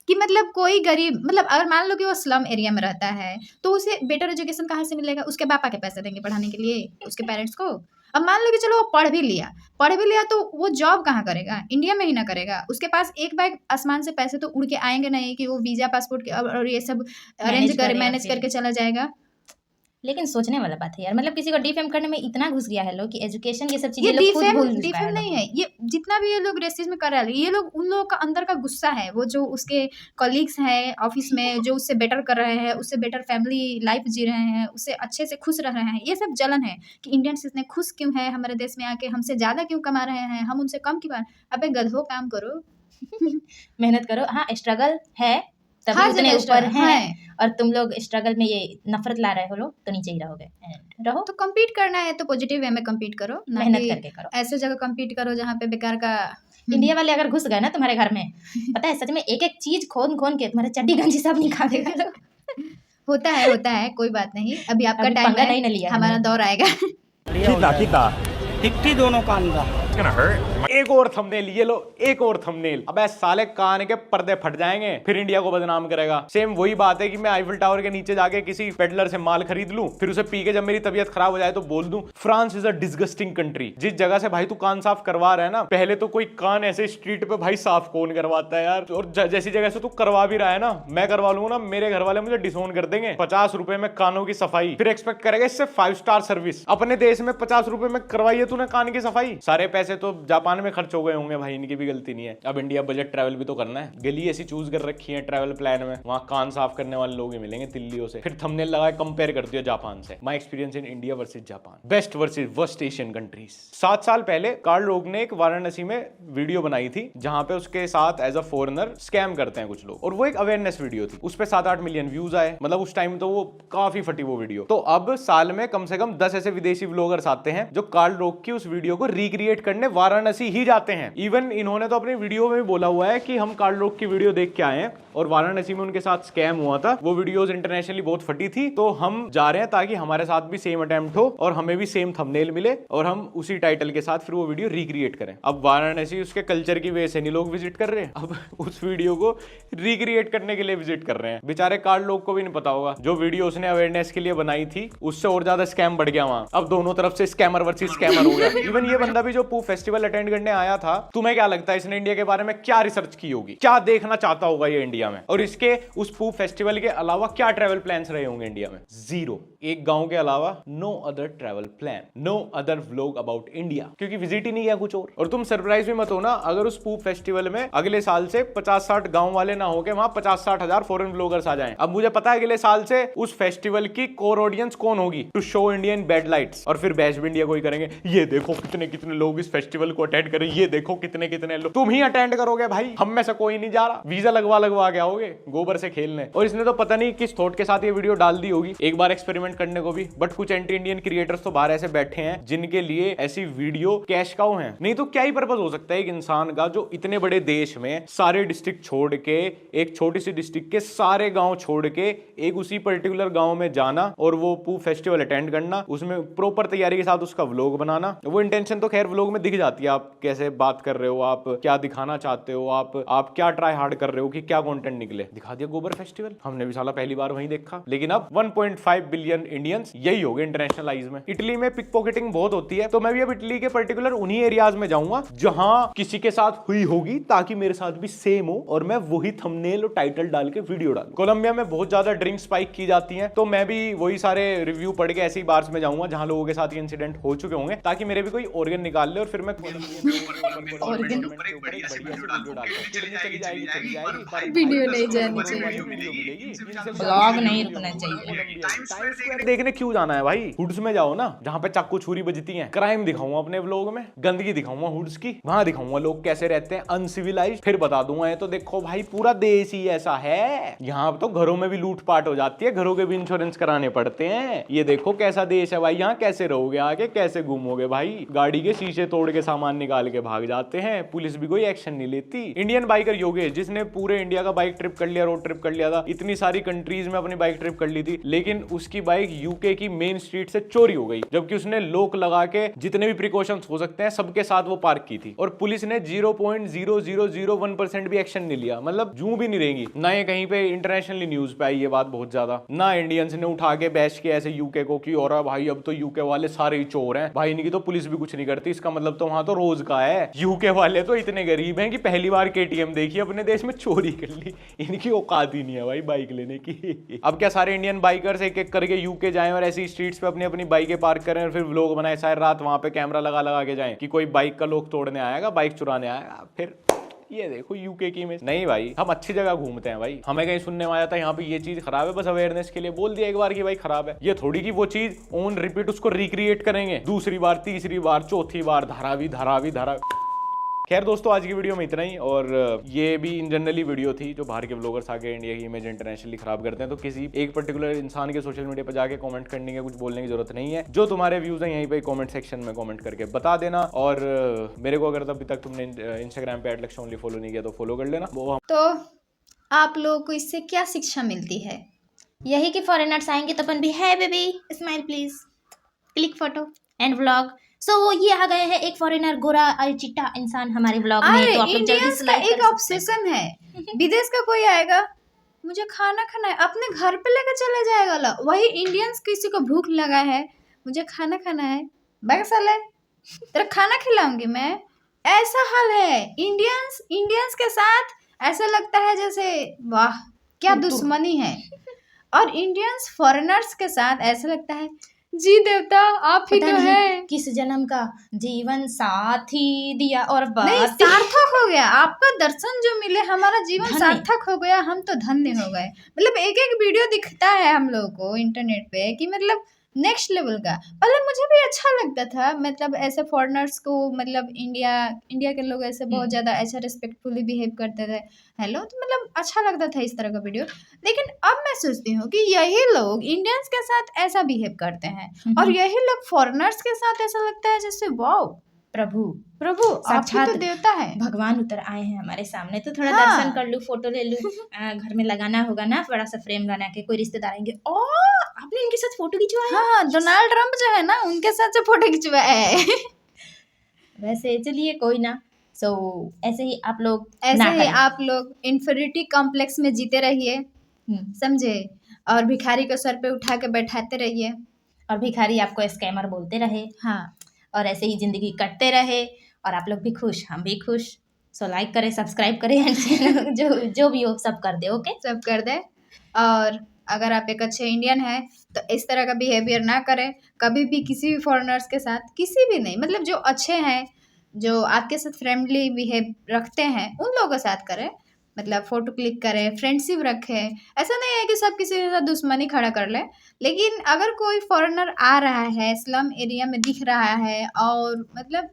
कि मतलब कोई गरीब, मतलब अगर मान लो कि वो स्लम एरिया में रहता है तो उसे बेटर एजुकेशन कहाँ से मिलेगा? उसके पापा के पैसे देंगे पढ़ाने के लिए उसके पेरेंट्स को। अब मान लो कि चलो वो पढ़ भी लिया तो वो जॉब कहाँ करेगा? इंडिया में ही ना करेगा। उसके पास एक बैग आसमान से पैसे तो उड़ के आएंगे नहीं कि वो वीजा पासपोर्ट और ये सब मैनेज करके चला जाएगा। लेकिन सोचने वाला बात है यार, मतलब किसी को डिफेम करने में इतना घुस गया है लोग कि एजुकेशन ये सब ये चीजें लोग खुद भूल डिफेम नहीं है, ये जितना भी ये लोग रेसिज्म कर रहे हैं ये लोग उन लोगों का अंदर का गुस्सा है। वो जो उसके कॉलीग्स हैं ऑफिस में जो उससे बेटर कर रहे हैं, उससे बेटर फैमिली लाइफ जी रहे हैं, उससे अच्छे से खुश रह रहे हैं, ये सब जलन है कि इंडियंस इतने खुश क्यों है हमारे देश में आके, हमसे ज़्यादा क्यों कमा रहे हैं, हम उनसे कम क्यों। अबे गधो काम करो मेहनत करो। हाँ स्ट्रगल है तभी हर उतने जगह ऊपर struggle हैं है। और तुम लोग स्ट्रगल में ये नफरत ला रहे हो लोग तो नीचे ही रहोगे। रहो तो कम्पीट करना है तो पॉजिटिव वे में कम्पीट करो, ना मेहनत कि करके करो। ऐसे जगह कम्पीट करो जहाँ पे बेकार का इंडिया वाले अगर घुस गए ना तुम्हारे घर में, पता है सच में एक एक चीज खोन खोन के तुम्हारे चड्डी गंजी सब निकाल देगा लोग। होता है कोई बात नहीं, अभी आपका अभी टाइम पंगा है, नहीं ना लिया हमारा हमने। दौर आएगा। Keep that. टिकटी दोनों कान का। It's gonna hurt. एक और थंबनेल, ये लो एक और थंबनेल। अबे साले कान के पर्दे फट जाएंगे, फिर इंडिया को बदनाम करेगा। सेम वही बात है कि मैं आईफिल टावर के नीचे जाके किसी पेडलर से माल खरीद लूं, फिर उसे पी के जब मेरी तबीयत खराब हो जाए तो बोल दूं France is a disgusting country. जिस जगह से भाई तू कान साफ करवा रहा है ना, पहले तो कोई कान ऐसे स्ट्रीट पे भाई साफ कौन करवाता है यार? और जैसी जगह से तू करवा भी रहा है ना, मैं करवा लूंगा ना, मेरे घर वाले मुझे डिसोन कर देंगे। 50 रुपए में कानों की सफाई, फिर एक्सपेक्ट करेगा इससे 5 स्टार सर्विस। अपने देश में 50 रुपए में करवाई है तूने कान की सफाई, सारे पैसे पैसे तो जापान में खर्च हो गए होंगे भाई, इनकी भी गलती नहीं है। अब इंडिया बजट ट्रैवल भी तो करना है, गली ऐसी चूज कर रखी है ट्रैवल प्लान में, वहाँ कान साफ करने वाले लोग ही मिलेंगे दिल्लियों से, फिर थंबनेल लगा कंपेयर कर दिया जापान से। My experience in India versus Japan, best versus worst Asian countries. 7 साल पहले कार्ल रोग ने एक वाराणसी में वीडियो बनाई थी जहां पे उसके साथ एज अ फॉरेनर स्कैम करते हैं कुछ लोग, और वो एक अवेयरनेस वीडियो थी। उस पे 7-8 मिलियन व्यूज आए, मतलब उस टाइम तो वो काफी फटी वो वीडियो। तो अब साल में कम से कम 10 ऐसे विदेशी व्लॉगर्स आते हैं जो कार्ल रोग की उस वीडियो को रिक्रिएट करने वाराणसी ही जाते हैं। इवन इन्होंने तो अपनी वीडियो में भी बोला हुआ है कि हम कार्ल रोग की वीडियो देख के आए हैं और वाराणसी में उनके साथ स्कैम हुआ था, वो वीडियोस इंटरनेशनली बहुत फटी थी, तो हम जा रहे हैं ताकि हमारे साथ भी सेम अटेम्प्ट हो और हमें भी सेम थंबनेल मिले और हम उसी टाइटल के साथ फिर वो वीडियो रिक्रिएट करें। अब वाराणसी उसके कल्चर की वजह से नहीं लोग विजिट कर रहे हैं, अब उस वीडियो को रिक्रिएट करने के लिए विजिट कर रहे हैं। बेचारे कार्ल लोग को भी नहीं पता होगा, जो वीडियो उसने अवेयरनेस के लिए बनाई थी उससे और ज्यादा स्कैम बढ़ गया वहां। अब दोनों तरफ से स्कैमर वर्सेस स्कैमर हो गया। इवन ये बंदा भी जो पूफ फेस्टिवल अटेंड करने आया था, तुम्हें क्या लगता है इसने इंडिया के बारे में क्या रिसर्च की होगी, क्या देखना चाहता होगा ये इंडिया में, और इसके उस पूफ फेस्टिवल के अलावा क्या ट्रैवल प्लान्स रहे होंगे इंडिया में? जीरो। एक गांव के अलावा no other travel plan, no other vlog about India, क्योंकि विजिट ही नहीं किया कुछ और तुम सरप्राइज भी मत होना अगर उस पूफ फेस्टिवल में अगले साल से 50-60 गांव वाले ना होके वहां 50-60 हजार फॉरेन व्लॉगर्स आ जाएं। अब मुझे पता है अगले साल से उस फेस्टिवल की कोर ऑडियंस कौन होगी, to show Indian bad lights, और फिर बैश भी इंडिया को ही करेंगे। ये देखो कितने कितने लोग इस फेस्टिवल को अटेंड करें, ये देखो कितने कितने लोग। तुम ही अटेंड करोगे भाई, हम में से कोई नहीं जा रहा, वीजा लगवा के आओगे गोबर से खेलने। और इसने तो पता नहीं किस थॉट के साथ ये वीडियो डाल दी होगी, एक बार एक्सपेरिमेंट करने को भी। बट कुछ एंटी इंडियन क्रिएटर्स तो बाहर ऐसे बैठे हैं जिनके लिए ऐसी वीडियो कैश काउ है। नहीं तो क्या ही पर्पस हो सकता है एक इंसान का जो इतने बड़े देश में सारे डिस्ट्रिक्ट छोड़ के, एक छोटी सी डिस्ट्रिक्ट के सारे गांव छोड़ के एक उसी पर्टिकुलर गांव में जाना और वो पूफ फेस्टिवल अटेंड करना, उसमें प्रॉपर तैयारी के साथ उसका व्लॉग बनाना। वो इंटेंशन तो खैर व्लॉग में दिख जाती है, आप कैसे बात कर रहे हो, आप क्या दिखाना चाहते हो, आप क्या ट्राई हार्ड कर रहे हो कि क्या कंटेंट निकले। दिखा दिया गोबर फेस्टिवल, हमने भी साला पहली बार वहीं देखा। लेकिन अब 1.5 बिलियन इंडियंस यही हो गए इंटरनेशनल आइज में। इटली में पिक पॉकेटिंग बहुत होती है, तो मैं भी अब इटली के पर्टिकुलर उन्हीं एरियाज में जाऊंगा जहां किसी के साथ हुई होगी, ताकि मेरे साथ भी सेम हो और मैं वही थंबनेल और टाइटल डाल के वीडियो डालूं। कोलंबिया में बहुत ज्यादा ड्रिंक स्पाइक की जाती है, तो मैं भी वही सारे रिव्यू पढ़ के ऐसी बार्स में जाऊंगा जहां लोगों के साथ ये इंसिडेंट हो चुके होंगे, ताकि मेरे भी कोई ऑर्गन निकाल ले और फिर मैं वीडियो नहीं जानी चाहिए, ब्लॉग नहीं रुकना चाहिए। देखने क्यों जाना है भाई, हुड्स में जाओ ना जहाँ पे चाकू छुरी बजती हैं। क्राइम दिखाऊंगा अपने व्लॉग में, गंदगी दिखाऊंगा हुड्स की, वहां दिखाऊंगा लोग कैसे रहते हैं अनसिविलाइज्ड, फिर बता दूंगा ये तो देखो भाई पूरा देश ही ऐसा है, यहाँ तो घरों में भी लूटपाट हो जाती है, घरों के भी इंश्योरेंस कराने पड़ते हैं। ये देखो कैसा देश है भाई, यहाँ कैसे रहोगे, आगे कैसे घूमोगे भाई, गाड़ी के शीशे तोड़ के सामान निकाल के भाग जाते हैं, पुलिस भी कोई एक्शन नहीं लेती। इंडियन बाइकर योगेश, जिसने पूरे इंडिया का बाइक ट्रिप कर लिया, रोड ट्रिप कर लिया था, इतनी सारी कंट्रीज में अपनी बाइक ट्रिप कर ली थी, लेकिन उसकी बाइक यूके की मेन स्ट्रीट से चोरी हो गई, जबकि उसने लॉक लगा के जितने भी प्रिकॉशंस हो सकते हैं सबके साथ वो पार्क की थी, और पुलिस ने 0.0001% भी एक्शन नहीं लिया। मतलब जूं भी नहीं रहेंगी ना, ये कहीं पे इंटरनेशनली न्यूज पे आई ये बात बहुत ज्यादा, ना इंडियंस ने उठा के बैश के ऐसे यूके को कि और भाई अब तो यूके वाले सारे ही चोर हैं भाई, इनकी तो पुलिस भी कुछ नहीं करती, इसका मतलब तो वहां तो रोज का है। यूके वाले तो इतने गरीब हैं कि पहली बार केटीएम देखी अपने देश में चोरी कर ली, इनकी औकात ही नहीं है भाई बाइक लेने की। अब क्या सारे इंडियन बाइकर्स एक एक करके यूके जाएं और ऐसी स्ट्रीट्स पे अपनी अपनी बाइकें पार्क करें और फिर व्लॉग बनाए सारी रात, वहां पे कैमरा लगा के जाएं कि कोई बाइक का लोग तोड़ने आएगा, बाइक चुराने आएगा, फिर ये देखो यूके की इमेज। नहीं भाई, हम अच्छी जगह घूमते हैं भाई, हमें कहीं सुनने में आया था यहाँ पे ये चीज खराब है, बस अवेयरनेस के लिए बोल दिया एक बार कि भाई खराब है, ये थोड़ी कि वो चीज ऑन रिपीट उसको रिक्रिएट करेंगे दूसरी बार, तीसरी बार, चौथी बार, धारा। खैर दोस्तों, आज की वीडियो में इतना ही, और ये भी इन जनरली वीडियो थी जो बाहर के व्लॉगर्स आके इंडिया की इमेज इंटरनेशनली खराब करते हैं, तो किसी एक पर्टिकुलर इंसान के सोशल मीडिया पर जाके कमेंट करने के कुछ बोलने की जरूरत नहीं है। जो तुम्हारे व्यूज हैं यहीं पे कमेंट सेक्शन में कमेंट करके बता देना, और मेरे को अगर अभी तक तुमने इंस्टाग्राम पे @LakshaOnly फॉलो नहीं किया तो फॉलो कर लेना। तो आप लोगों को इससे क्या शिक्षा मिलती है? यही कि फॉरेनर्स आएंगे तो अपन भी है baby smile please, click photo and vlog. So ये आ गए हैं एक फॉरेनर गोरा चिट्टा इंसान हमारे व्लॉग में, तो आप लोग जल्दी इंडियंस से का लाइक एक ऑब्सेशन है, विदेश का कोई आएगा मुझे खाना खाना है, अपने घर पे लेकर चला जाएगा ला। वही इंडियंस किसी को भूख लगा है, मुझे खाना खाना है, बैग साले तेरा खाना खिलाऊंगी मैं, ऐसा हाल है इंडियंस के साथ। ऐसा लगता है जैसे वाह क्या दुश्मनी है, और इंडियंस फॉरेनर्स के साथ ऐसा लगता है जी देवता आप ही पता तो नहीं है। किस जन्म का जीवन साथी दिया और नहीं, बात सार्थक हो गया आपका दर्शन जो मिले, हमारा जीवन धन्य। सार्थक हो गया, हम तो धन्य हो गए। मतलब एक एक वीडियो दिखता है हम लोगों को इंटरनेट पे कि मतलब नेक्स्ट लेवल का। पहले मुझे भी अच्छा लगता था, मतलब ऐसे फॉरेनर्स को, मतलब इंडिया के लोग ऐसे बहुत ज़्यादा ऐसा रिस्पेक्टफुली बिहेव करते थे, हेलो, तो मतलब अच्छा लगता था इस तरह का वीडियो। लेकिन अब मैं सोचती हूँ कि यही लोग इंडियंस के साथ ऐसा बिहेव करते हैं और यही लोग फॉरेनर्स के साथ ऐसा लगता है जैसे वाओ प्रभु प्रभु आप ही साक्षात तो देवता है। भगवान उतर आए हैं हमारे सामने, तो थोड़ा हाँ। दर्शन कर लूं, फोटो ले लूं। घर में लगाना होगा ना बड़ा सा फ्रेम बना के, कोई रिश्तेदार आएंगे, ओ आपने इनके साथ फोटो खिंचवाया। हाँ, डोनाल्ड ट्रम्प जो है ना, उनके साथ से फोटो खिंचवाया है। वैसे चलिए कोई ना। सो ऐसे ही आप लोग ऐसे ना ही करें। आप लोग इन्फिनिटी कॉम्प्लेक्स में जीते रहिए, समझे, और भिखारी को सर पे उठा के बैठाते रहिए। और भिखारी आपको स्कैमर बोलते रहे, हाँ, और ऐसे ही जिंदगी कटते रहे, और आप लोग भी खुश, हम भी खुश। सो लाइक करें, सब्सक्राइब करें, and जो भी हो सब कर दे, ओके। सब कर दे। और अगर आप एक अच्छे इंडियन हैं तो इस तरह का बिहेवियर ना करें कभी भी किसी भी फॉरेनर्स के साथ, किसी भी नहीं, मतलब जो अच्छे हैं, जो आपके साथ फ्रेंडली बिहेव रखते हैं, उन लोगों के साथ करें। मतलब फ़ोटो क्लिक करें, फ्रेंडशिप रखें। ऐसा नहीं है कि सब किसी के साथ दुश्मनी खड़ा कर लें, लेकिन अगर कोई फॉरेनर आ रहा है, स्लम एरिया में दिख रहा है, और मतलब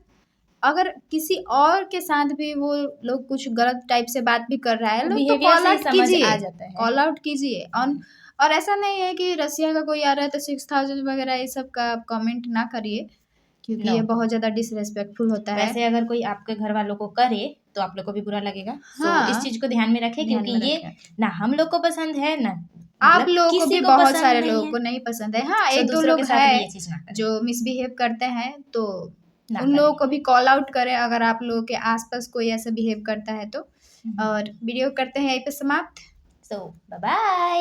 अगर किसी और के साथ भी वो लोग कुछ गलत टाइप से बात भी कर रहा है, लोग तो Behavior कॉल से आउट समझ कीजिए, आ जाता है। कॉल आउट कीजिए। और ऐसा नहीं है कि रसिया का कोई आ रहा है तो 6000 वगैरह ये सब का आप कमेंट ना करिए, क्योंकि No. ये बहुत ज़्यादा डिसरेस्पेक्टफुल होता है। वैसे अगर कोई आपके घर वालों को करे तो आप लोग को भी बुरा लगेगा। हाँ। इस चीज को ध्यान में रखें, ध्यान क्योंकि में ये रखें। ना हम लोग को पसंद है, ना आप मतलब लोगों को किसी भी बहुत पसंद सारे नहीं लोगों है। को नहीं पसंद है। हाँ, So, एक दो दूसरों लोग के साथ भी हैं ये चीज ना करें। जो मिसबिहेव करते हैं, तो ना उन लोगों को भी कॉल आउट करें अगर आप लोगों के आसपास कोई ऐसा बिहेव करता है तो। और वीडियो करते हैं यहीं पे समाप्त। सो बाय बाय।